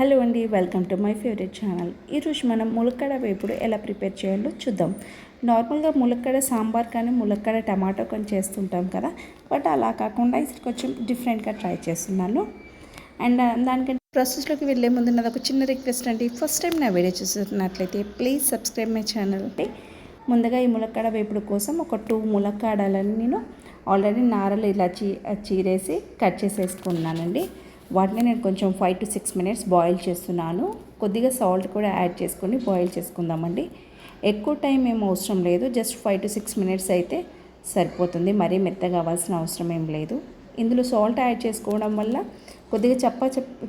Hello అండి, welcome to my favourite channel. ఈరోజు మనం ములక్కాడ వేపుడు ఎలా ప్రిపేర్ చేయాలో చూద్దాం. నార్మల్గా ములక్కాడ సాంబార్ కానీ ములక్కాడ టమాటో కానీ చేస్తుంటాం కదా, బట్ అలా కాకుండా ఇది కొంచెం డిఫరెంట్గా ట్రై చేస్తున్నాను. అండ్ దానికంటే ప్రాసెస్లోకి వెళ్ళే ముందు నాది ఒక చిన్న రిక్వెస్ట్ అండి. ఫస్ట్ టైం నా వీడియో చూస్తున్నట్లయితే ప్లీజ్ సబ్స్క్రైబ్ మై ఛానల్. అంటే ముందుగా ఈ ములక్కాడ వేపుడు కోసం ఒక 2 ములక్కాడలని నేను ఆల్రెడీ నారలు ఇలా చీరేసి కట్ చేసేసుకున్నానండి. వాటిని నేను కొంచెం 5 to 6 minutes బాయిల్ చేస్తున్నాను. కొద్దిగా సాల్ట్ కూడా యాడ్ చేసుకొని బాయిల్ చేసుకుందామండి. ఎక్కువ టైం ఏం అవసరం లేదు, జస్ట్ 5 to 6 minutes అయితే సరిపోతుంది. మరీ మెత్తగా అవ్వాల్సిన అవసరం ఏం లేదు. ఇందులో సాల్ట్ యాడ్ చేసుకోవడం వల్ల కొద్దిగా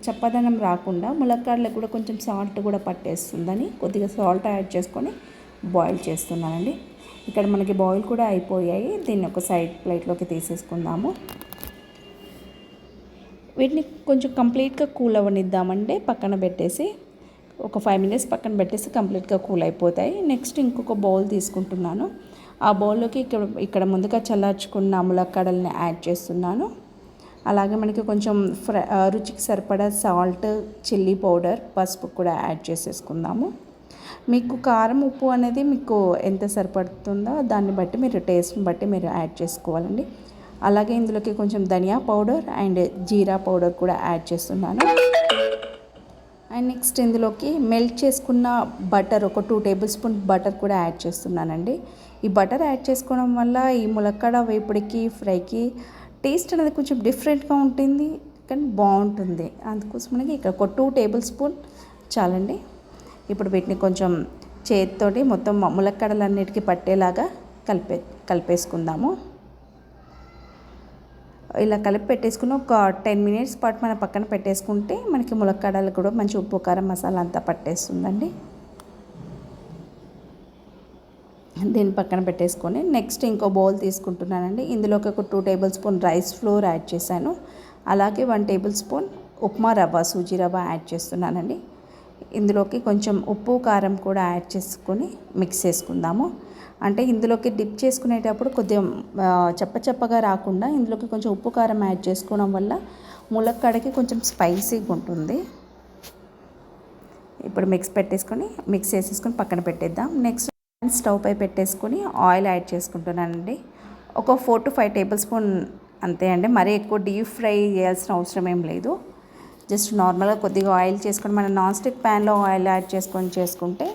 చప్పదనం రాకుండా ములక్కాడలకు కూడా కొంచెం సాల్ట్ కూడా పట్టేస్తుందని కొద్దిగా సాల్ట్ యాడ్ చేసుకొని బాయిల్ చేస్తున్నానండి. ఇక్కడ మనకి బాయిల్ కూడా అయిపోయాయి. దీన్ని ఒక సైడ్ ప్లేట్లోకి తీసేసుకుందాము. వీటిని కొంచెం కంప్లీట్గా కూల్ అవ్వనిద్దామంటే పక్కన పెట్టేసి ఒక 5 minutes పక్కన పెట్టేసి కంప్లీట్గా కూల్ అయిపోతాయి. నెక్స్ట్ ఇంకొక బౌల్ తీసుకుంటున్నాను. ఆ బౌల్లోకి ఇక్కడ ముందుగా చల్లార్చుకున్న ములక్కాడల్ని యాడ్ చేస్తున్నాను. అలాగే మనకి కొంచెం రుచికి సరిపడా సాల్ట్, చిల్లీ పౌడర్, పసుపు కూడా యాడ్ చేసేసుకుందాము. మీకు కారం, ఉప్పు అనేది మీకు ఎంత సరిపడుతుందో దాన్ని బట్టి మీరు టేస్ట్ని బట్టి మీరు యాడ్ చేసుకోవాలండి. అలాగే ఇందులోకి కొంచెం ధనియా పౌడర్ అండ్ జీరా పౌడర్ కూడా యాడ్ చేస్తున్నాను. అండ్ నెక్స్ట్ ఇందులోకి మెల్ట్ చేసుకున్న బటర్, ఒక 2 tablespoons బటర్ కూడా యాడ్ చేస్తున్నానండి. ఈ బటర్ యాడ్ చేసుకోవడం వల్ల ఈ ములక్కాడ వేపుడికి, ఫ్రైకి టేస్ట్ అనేది కొంచెం డిఫరెంట్గా ఉంటుంది, కానీ బాగుంటుంది. అందుకోసం మనకి ఇక్కడ ఒక 2 tablespoons చాలండి. ఇప్పుడు వీటిని కొంచెం చేతితోటి మొత్తం ములక్కాడలన్నిటికీ పట్టేలాగా కలిపేసుకుందాము. ఇలా కలిపి పెట్టేసుకుని ఒక 10 minutes పాటు మనం పక్కన పెట్టేసుకుంటే మనకి ములక్కాడలు కూడా మంచి ఉప్పు, కారం, మసాలా అంతా పట్టేస్తుందండి. దీన్ని పక్కన పెట్టేసుకొని నెక్స్ట్ ఇంకో బౌల్ తీసుకుంటున్నానండి. ఇందులోకి ఒక 2 tablespoons రైస్ ఫ్లోర్ యాడ్ చేశాను. అలాగే 1 tablespoon ఉప్మా రవ్వ, సూజీ రవ్వ యాడ్ చేస్తున్నానండి. ఇందులోకి కొంచెం ఉప్పు, కారం కూడా యాడ్ చేసుకొని మిక్స్ చేసుకుందాము. అంటే ఇందులోకి డిప్ చేసుకునేటప్పుడు కొద్దిగా చప్పగా రాకుండా ఇందులోకి కొంచెం ఉప్పు, కారం యాడ్ చేసుకోవడం వల్ల ములక్కాడకి కొంచెం స్పైసీగా ఉంటుంది. ఇప్పుడు మిక్స్ చేసేసుకొని పక్కన పెట్టేద్దాం. నెక్స్ట్ స్టవ్ పై పెట్టేసుకొని ఆయిల్ యాడ్ చేసుకుంటున్నానండి. ఒక 4 to 5 tablespoons అంతే అండి. మరీ ఎక్కువ డీప్ ఫ్రై చేయాల్సిన అవసరం ఏం లేదు. జస్ట్ నార్మల్గా కొద్దిగా ఆయిల్ చేసుకొని మనం నాన్ స్టిక్ ప్యాన్లో ఆయిల్ యాడ్ చేసుకుంటే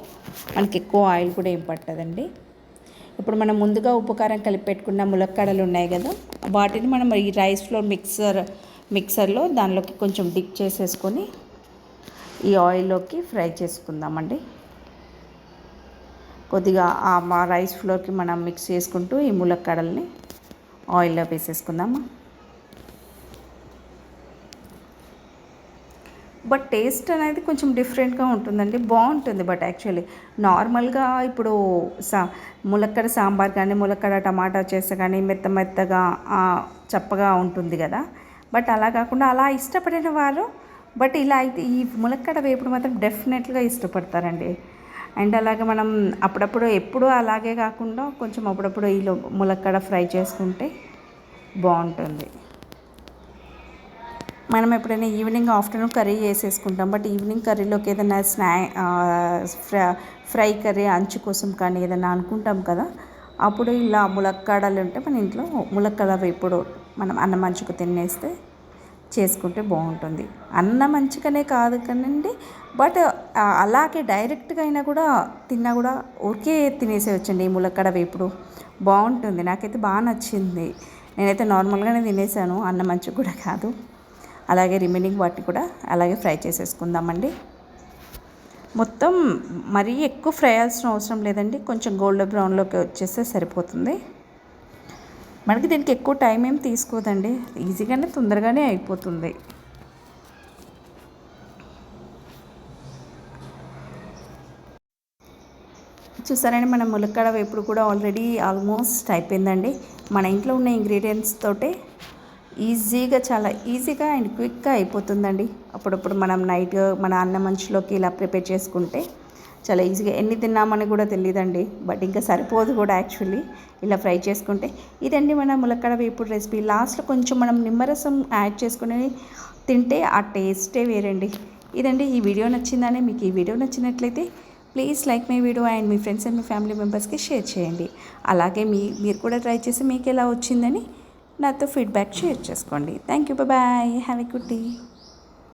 మనకి ఎక్కువ ఆయిల్ కూడా ఏం పట్టదండి. ఇప్పుడు మనం ముందుగా ఉప్పు, కారం కలిపి పెట్టుకున్న ములక్కాడలు ఉన్నాయి కదా, వాటిని మనం ఈ రైస్ ఫ్లోర్ మిక్సర్లో దానిలోకి కొంచెం డిప్ చేసేసుకొని ఈ ఆయిల్లోకి ఫ్రై చేసుకుందామండి. కొద్దిగా ఆ రైస్ ఫ్లోర్కి మనం మిక్స్ చేసుకుంటూ ఈ ములక్కాడల్ని ఆయిల్లో వేసేసుకుందాము. బట్ టేస్ట్ అనేది కొంచెం డిఫరెంట్గా ఉంటుందండి, బాగుంటుంది. బట్ యాక్చువల్లీ నార్మల్గా ఇప్పుడు ములక్కాడ సాంబార్ కానీ ములక్కాడ టమాటా చేస్తే కానీ మెత్తగా చప్పగా ఉంటుంది కదా, బట్ అలా కాకుండా అలా ఇష్టపడిన వారు బట్ ఇలా అయితే ఈ ములక్కాడ వేపుడు మాత్రం డెఫినెట్గా ఇష్టపడతారండి. అండ్ అలాగే మనం అప్పుడప్పుడు ఎప్పుడూ అలాగే కాకుండా కొంచెం అప్పుడప్పుడు ఈ ములక్కాడ ఫ్రై చేసుకుంటే బాగుంటుంది. మనం ఎప్పుడైనా ఈవినింగ్, ఆఫ్టర్నూన్ కర్రీ చేసేసుకుంటాం, బట్ ఈవినింగ్ కర్రీలోకి ఏదైనా ఫ్రై కర్రీ అంచు కోసం కానీ ఏదైనా అనుకుంటాం కదా, అప్పుడు ఇలా ములక్కాడలు ఉంటే మన ఇంట్లో ములక్కాడ వేపుడు మనం అన్నం మంచుకు తినేస్తే చేసుకుంటే బాగుంటుంది. అన్నం మంచిగానే కాదు కానండి, బట్ అలాగే డైరెక్ట్గా అయినా కూడా తిన్నా కూడా ఊరికే తినేసేయచ్చండి. ఈ ములక్కాడ వేపుడు బాగుంటుంది, నాకైతే బాగా నచ్చింది. నేనైతే నార్మల్గానే తినేసాను, అన్నం మంచుకు కూడా కాదు. అలాగే రిమైనింగ్ వాటిని కూడా అలాగే ఫ్రై చేసేసుకుందామండి. మొత్తం మరీ ఎక్కువ ఫ్రై అవ్వాల్సిన అవసరం లేదండి, కొంచెం గోల్డెన్ బ్రౌన్లోకి వచ్చేస్తే సరిపోతుంది. మనకి దీనికి ఎక్కువ టైం ఏం తీసుకోదండి, ఈజీగానే తొందరగానే అయిపోతుంది. చూసారండి, మన ములక్కాడ వేపుడు కూడా ఆల్మోస్ట్ అయిపోయిందండి. మన ఇంట్లో ఉన్న ఇంగ్రీడియంట్స్ తోటే చాలా ఈజీగా అండ్ క్విక్గా అయిపోతుందండి. అప్పుడప్పుడు మనం నైట్ మన అన్నం మంచులోకి ఇలా ప్రిపేర్ చేసుకుంటే చాలా ఈజీగా ఎన్ని తిన్నామని కూడా తెలియదండి, బట్ ఇంకా సరిపోదు కూడా యాక్చువల్లీ ఇలా ఫ్రై చేసుకుంటే. ఇదండి మన ములక్కాడ వేపుడు రెసిపీ. లాస్ట్లో కొంచెం మనం నిమ్మరసం యాడ్ చేసుకుని తింటే ఆ టేస్టే వేరండి. ఇదండి ఈ వీడియో నచ్చిందని. మీకు ఈ వీడియో నచ్చినట్లయితే please like my video and me friends and me family మెంబర్స్కి షేర్ చేయండి. అలాగే మీరు కూడా ట్రై చేసి మీకు ఎలా వచ్చిందని నాతో ఫీడ్బ్యాక్ షేర్ చేసుకోండి. Thank you, bye, have a good day.